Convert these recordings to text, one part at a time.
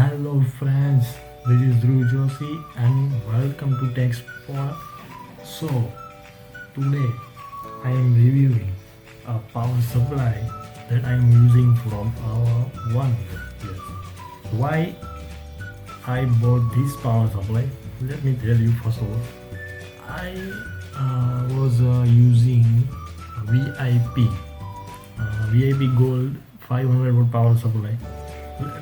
Hello friends, this is Dhruv Joshi and welcome to Tech Spot. So today I am reviewing a power supply that I am using from our one. Yes. Why I bought this power supply? Let me tell you first of all. I was using VIP VIP Gold 500 watt power supply.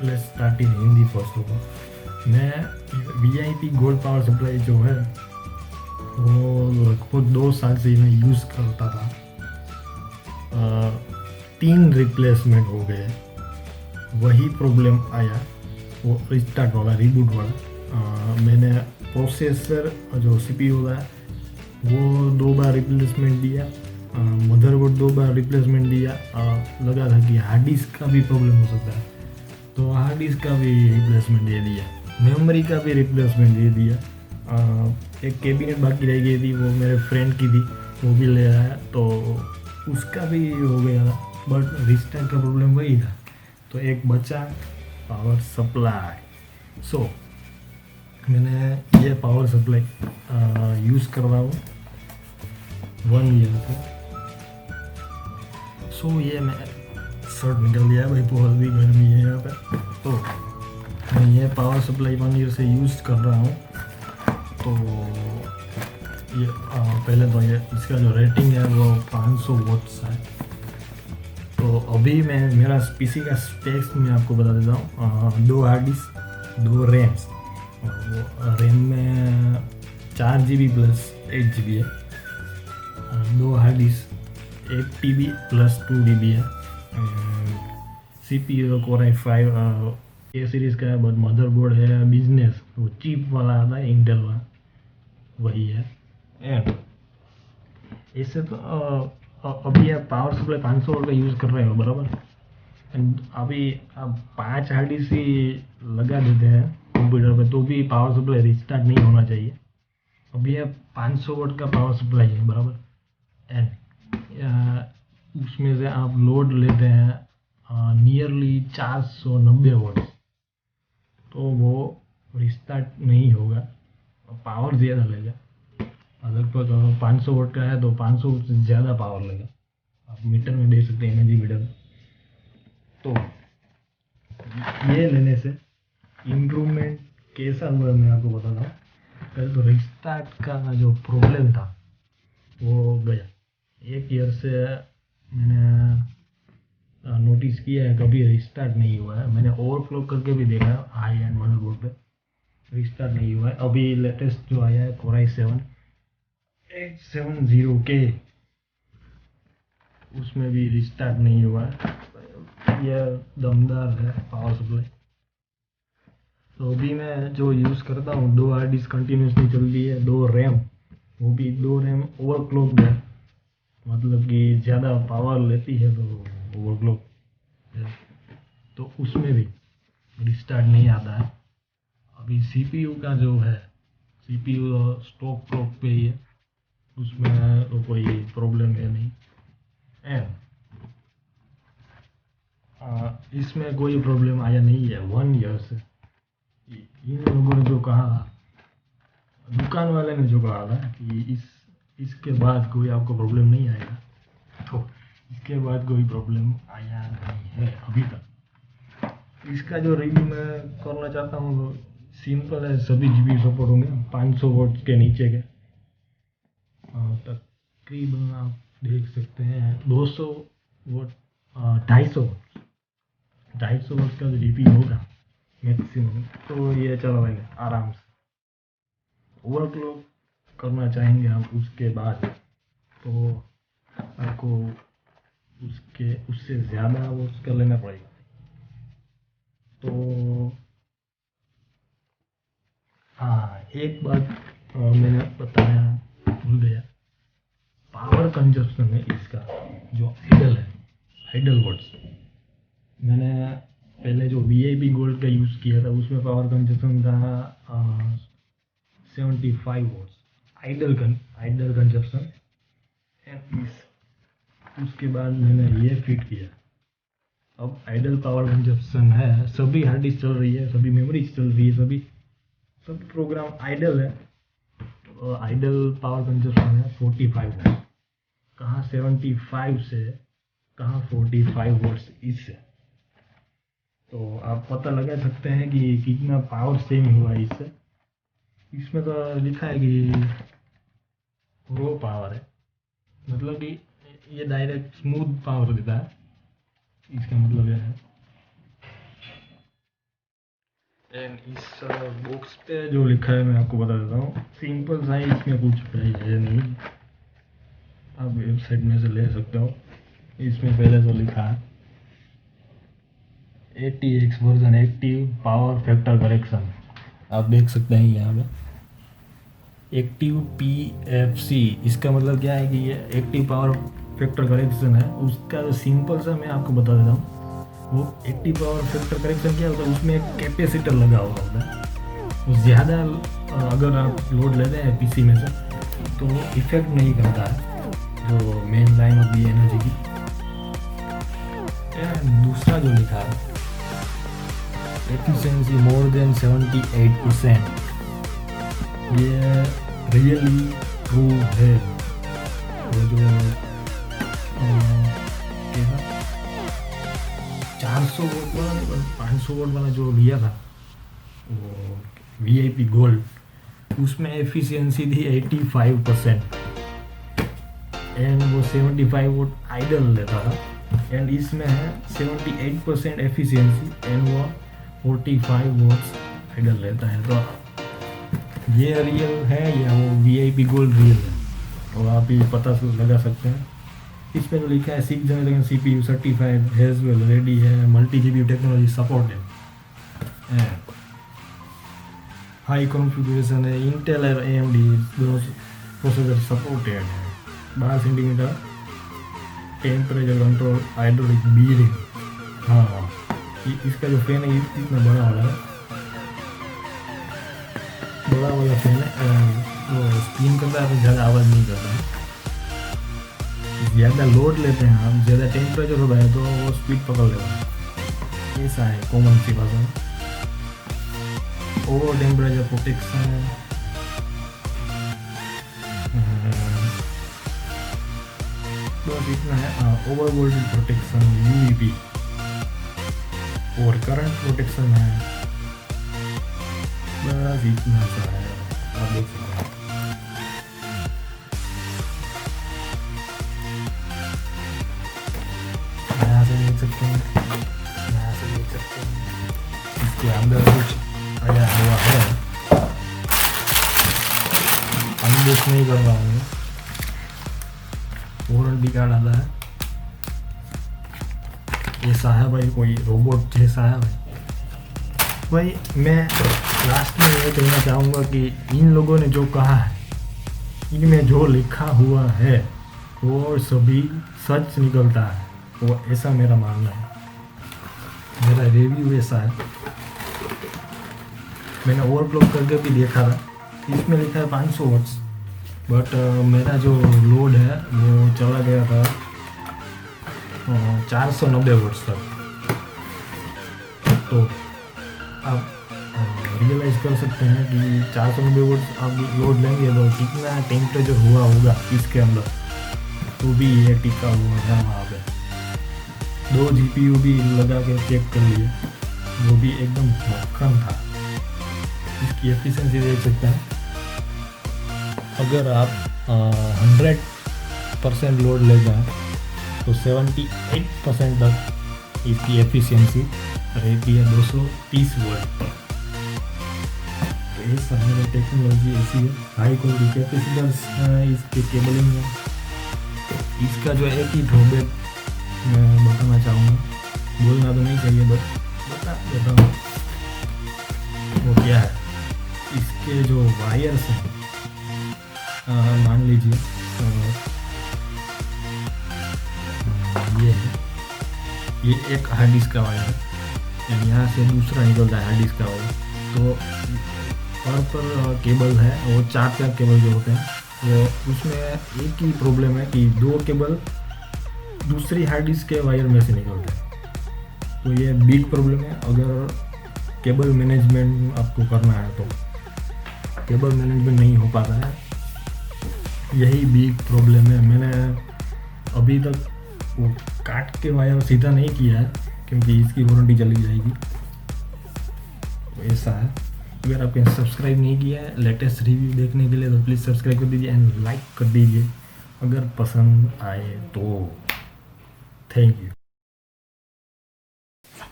Let's start in Hindi first of all. मैं VIP gold power supply जो है वो लगभग 2 साल से मैं use करता था। 3 रिप्लेसमेंट हो गए, वही प्रॉब्लम आया, वो रिस्टार्ट वाला रिबूट वाला। मैंने प्रोसेसर जो CPU था वो 2 बार रिप्लेसमेंट दिया, मदरबोर्ड 2 बार रिप्लेसमेंट दिया। लगा था कि हार्ड डिस्क का भी प्रॉब्लम हो सकता है, तो हार्ड डिस्क का भी रिप्लेसमेंट दे दिया, मेमोरी का भी रिप्लेसमेंट दे दिया। एक कैबिनेट बाकी रह गई थी, वो मेरे फ्रेंड की थी, वो भी ले आया, तो उसका भी हो गया था। बट रिस्टार्ट का प्रॉब्लम वही था, तो एक बचा पावर सप्लाई। सो मैंने ये पावर सप्लाई यूज़ कर रहा हूँ 1 ईयर से। सो ये मैं शर्ट निकल गया भाई, बहुत भी गर्मी है यहाँ पे। तो मैं ये पावर सप्लाई 1 ईयर से यूज़ कर रहा हूँ। तो ये पहले तो ये इसका जो रेटिंग है वो 500 वॉट्स है। तो अभी मैं मेरा पीसी का स्पेक्स मैं आपको बता देता हूँ। 2 हार्ड डिस्क, 2 रैम्स। रैम में 4 GB प्लस 8 GB है। 2 hard disk 8 TB plus 2 DB है। CPU Core i5 ए सीरीज़ का है, बट मदरबोर्ड है बिजनेस, वो चीप वाला आता है इंटेल वाला, वही है। एंड इससे तो अभी आप पावर सप्लाई 500 वाट का यूज़ कर रहे हो बराबर। एंड अभी आप 5 हार्ड डिस्क ही लगा देते हैं कंप्यूटर पे, तो भी पावर सप्लाई रिस्टार्ट नहीं होना चाहिए। अभी आप 500 वाट का पावर सप्लाई है बराबर, एंड उसमें से आप लोड लेते हैं नियरली 490 वाट, तो वो रिस्टार्ट नहीं होगा, पावर ज़्यादा लेगा। लगभग 500 वाट का है तो 500 वाट से ज़्यादा पावर लेगा। आप मीटर में देख सकते हैं, एनर्जी मीटर। तो ये लेने से इम्प्रूवमेंट कैसा हुआ मैं आपको बताता हूँ। पहले तो रिस्टार्ट का जो प्रॉब्लम था वो गया। 1 ईयर से मैंने नोटिस किया है कभी रिस्टार्ट नहीं हुआ है। मैंने ओवरक्लॉक करके भी देखा है हाई एंड मदरबोर्ड पे, रिस्टार्ट नहीं हुआ है। अभी लेटेस्ट जो आया है Core i7 870K, उसमें भी रिस्टार्ट नहीं हुआ है। यह दमदार है पावर सप्लाई। तो अभी मैं जो यूज़ करता हूँ, 2 हार्ड डिस्क कंटिन्यूसली चल रही है, 2 रैम, वो भी 2 रैम ओवरक्लॉक है, मतलब कि ज़्यादा पावर लेती है तो ओवरक्लॉक है, तो उसमें भी रिस्टार्ट नहीं आता है। अभी CPU का जो है, CPU स्टॉक क्लॉक पे ही है, उसमें तो कोई प्रॉब्लम है नहीं। एंड इसमें कोई प्रॉब्लम आया नहीं है 1 ईयर से। इन लोगों ने जो कहा, दुकान वाले ने जो कहा था कि इसके बाद कोई आपको प्रॉब्लम नहीं आएगा, तो इसके बाद कोई प्रॉब्लम आया नहीं है अभी तक। इसका जो रिव्यू मैं करना चाहता हूँ सिंपल है, सभी GB सपोर्ट होंगे 500 वोट के नीचे के। तकरीबन आप देख सकते हैं 200 वोट, 250 वोट, 250 वोट का जो GP होगा मैक्सिमम, तो ये चलाएंगे आराम से। ओवरक्लॉक करना चाहेंगे हम उसके बाद, तो आपको उससे ज़्यादा वो उसका लेना पड़ेगा। तो हाँ, एक बात मैंने बताया भूल गया, पावर कंजप्शन है इसका जो आइडल है, आइडल वर्ड्स। मैंने पहले जो VIP गोल्ड का यूज़ किया था उसमें पावर कंजप्शन था 75 वोट्स आइडल कंजप्शन। एंड उसके बाद मैंने ये फिट किया अब आइडल पावर कंजप्शन है, सभी हार्ड डिस्क चल रही है, सभी मेमोरी चल रही है, सभी प्रोग्राम आइडल है, तो आइडल पावर कंजप्शन है 45 वोट। कहाँ 75 से कहाँ 45 वोट्स इससे, तो आप पता लगा सकते हैं कि कितना पावर सेव हुआ इससे। इसमें तो लिखा है कि रो पावर है, मतलब कि ये डायरेक्ट स्मूथ पावर देता है, इसका मतलब यह है। एंड इस बॉक्स पे जो लिखा है मैं आपको बता देता हूँ, सिंपल सा ही, इसमें कुछ है नहीं, आप वेबसाइट में से ले सकते हो। इसमें पहले तो लिखा है 80x version active power factor correction, आप देख सकते हैं यहाँ पे एक्टिव PFC। इसका मतलब क्या है कि ये एक्टिव पावर फैक्टर करेक्शन है। उसका जो सिंपल सा मैं आपको बता देता हूँ, वो एक्टिव पावर फैक्टर करेक्शन क्या होता है, उसमें एक कैपेसिटर लगा हुआ होता है। वो ज़्यादा अगर आप लोड लेते हैं PC में से तो इफेक्ट नहीं करता है जो मेन लाइन होती है एनर्जी की। दूसरा जो लिखा है एफिशिएंसी मोर देन 78%, ये रियली ट्रू है। वो जो 400 वोट वाला 500 वोट वाला जो लिया था वो VIP गोल्ड, उसमें एफिशिएंसी थी 85% एंड वो 75 वोट आइडल लेता था। एंड इसमें है 78% एफिशिएंसी एंड वो 45 वोट्स आइडल लेता है। तो ये रियल है या वो VIP गोल्ड रियल है, और आप ही पता लगा सकते हैं। इसमें जो लिखा है 6 generation CPU certified Haswell ready है, multi GPU technology supported, high configuration है, इंटेल और AMD दोनों प्रोसेसर सपोर्टेड है, 12 centimetre temperature control hydraulic bearing. हाँ, इसका जो फैन है इतना बड़ा वाला है, बड़ा वाला फैन है, वो स्पिन करता है तो ज़्यादा आवाज़ नहीं करता है। ज़्यादा लोड लेते हैं हम, ज़्यादा टेम्परेचर होता है तो वो स्पीड पकड़ लेता है। ऐसा है कॉमन सी भाषा में। ओवर टेम्परेचर प्रोटेक्शन, बस इतना है। ओवर वोल्टेज प्रोटेक्शन UVP और करंट प्रोटेक्शन है, बस इतना सा है, आप देख सकते हैं। यहाँ से देख सकते हैं, यहाँ से देख सकते हैं इसके अंदर कुछ आया हुआ है। अनबॉक्स नहीं कर रहा हूँ, वारंटी कार्ड आता है। ऐसा है भाई, कोई रोबोट जैसा है भाई। मैं लास्ट में ये कहना चाहूँगा कि इन लोगों ने जो कहा है, इनमें जो लिखा हुआ है वो सभी सच निकलता है, वो ऐसा मेरा मानना है। मेरा रिव्यू ऐसा है। मैंने ओवरक्लॉक करके भी देखा था, इसमें लिखा है 500 वाट्स, बट मेरा जो लोड है वो चला गया था 490 वाट्स तक। तो आप रियलाइज़ कर सकते हैं कि 490 वाट्स आप लोड लेंगे तो कितना टेम्परेचर हुआ होगा इसके अंदर, तो भी ये टिका हुआ है वहाँ पे। 2 GPU भी लगा के चेक कर लिए, वो भी एकदम मक्खन था। इसकी एफिशिएंसी देख सकते हैं। अगर आप 100% लोड ले जाएं तो 78% तक इसकी एफिशिएंसी रहती है 230 वोल्ट पर। तो ये सारी टेक्नोलॉजी ऐसी है। हाई क्वालिटी कैपेसिटर्स इसके केबलिंग में। इसका जो एक ही ड्रॉबैक मैं बताना चाहूँगा, बोलना तो नहीं चाहिए बट बता देता हूँ, वो क्या है। इसके जो वायर्स हैं, मान लीजिए ये एक हार्ड डिस्क का वायर है, यहाँ से दूसरा निकलता है हार्ड डिस्क का वायर। तो पर केबल है, वो 4 केबल जो होते हैं, वो उसमें एक ही प्रॉब्लम है कि 2 केबल दूसरी हार्ड डिस्क के वायर में से निकलते हैं। तो ये बिग प्रॉब्लम है। अगर केबल मैनेजमेंट आपको करना है तो केबल मैनेजमेंट नहीं हो पाता है, यही बिग प्रॉब्लम है। मैंने अभी तक वो काट के वायर सीधा नहीं किया है क्योंकि इसकी वारंटी चली जाएगी, तो ऐसा है। अगर आपने सब्सक्राइब नहीं किया है लेटेस्ट रिव्यू देखने के लिए तो प्लीज़ सब्सक्राइब कर दीजिए एंड लाइक कर दीजिए अगर पसंद आए तो। Thank you.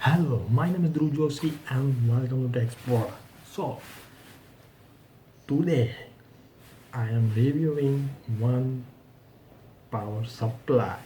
Hello, my name is Dhruv Joshi and welcome to Tech Explorer. So, today I am reviewing one power supply